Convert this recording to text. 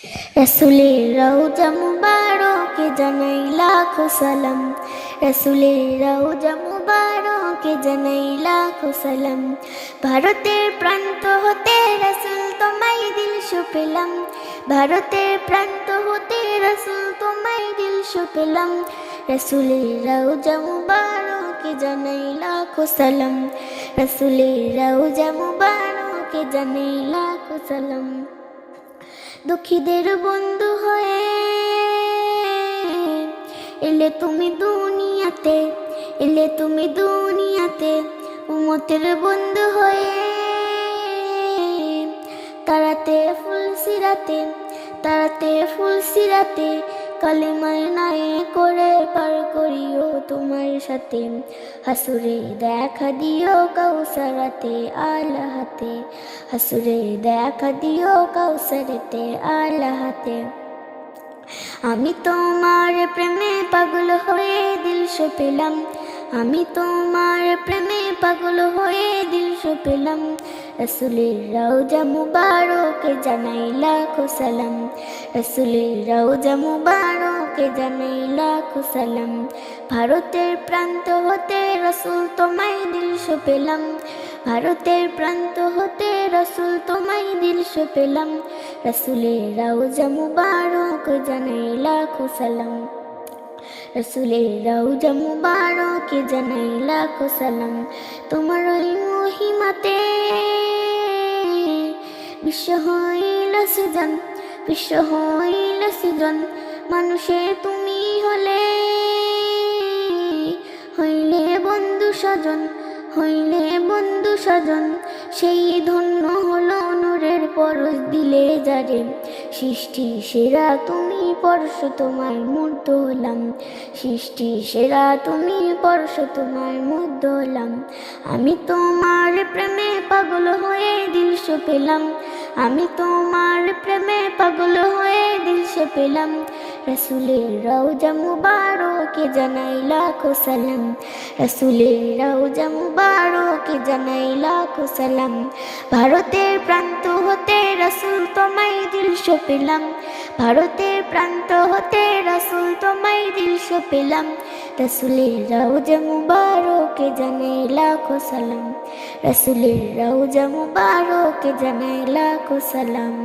রসুলের রওজা মুবারকে জানাই লাখো সালাম, রসুলের রওজা মুবারকে জানাই লাখো সালাম। ভারতের প্রান্ত হতে রসুল তোমায় দিলশো পেলাম, ভারতের প্রান্ত হতে রসুল তোমায় দিলশো পেলাম। রসুলের রওজা মুবারকে জানাই লাখো সালাম, রসুলের রওজা মুবারকে জানাই লাখো সালাম। দুঃখীদের বন্ধু হয়ে এলে তুমি দুনিয়াতে, এলে তুমি দুনিয়াতে। উম্মতের বন্ধু হয়ে তারাতে ফুল সিরাতে, তারাতে ফুল সিরাতে। কালেমায় নাই করে পার করিও তোমার সাথে, হাসুরে দেখা দিও কাউসারাতে আলাহাতে, হাসুরে দেখা দিও কাউসারেতে আলাহাতে। আমি তোমার প্রেমে পাগল হয়ে দিলশো পেলাম, আমি তোমার প্রেমে পাগল হয়ে দিলশো পেলাম। রসুলের রওজা মুবারকে জানাই লাখো সালাম, রসুলের রওজা মুবারকে জানাই লাখো সালাম। ভারতের প্রান্ত হতে রসুল তোমায় দিলশো পেলাম, ভারতের প্রান্ত হতে রসুল তোমায় দিলশো পেলাম। রসুলের রওজা মুবারক জানাই লাখো সালাম, রসুলের রওজা মুবারকে জানাই লাখো সালাম। তোমার ওই মহিমাতে বিশ্ব হইল সৃজন, বিশ্ব হইল সৃজন। মানুষে তুমি হলে হইলে বন্ধু স্বজন, হইলে বন্ধু স্বজন। সেই ধন্য হলো নূরের পরশ দিলে যারে, সৃষ্টি সেরা তুমি পরশ তোমার মুগ্ধ হলাম, সৃষ্টি সেরা তুমি পরশ তোমার মুগ্ধ হলাম। আমি তোমার প্রেমে পাগল হয়ে দিলশো পেলাম, আমি তোমার প্রেমে পাগল হয়ে দিলশো পেলাম। রসুলের রওজা মুবারকে জানাই লাখো সালাম, রসুলের রওজা মুবারকে জানাই লাখো সালাম। ভারতের প্রান্ত হতে রসুল তোমায় দিলশো পেলাম, ভারতের প্রান্ত হতে রসুল তোমায় দিলশো পেলাম। রসুলের রওজা মুবারকে জানাই লাখো সালাম, রসুলের রওজা মুবারকে জানাই লাখো সালাম।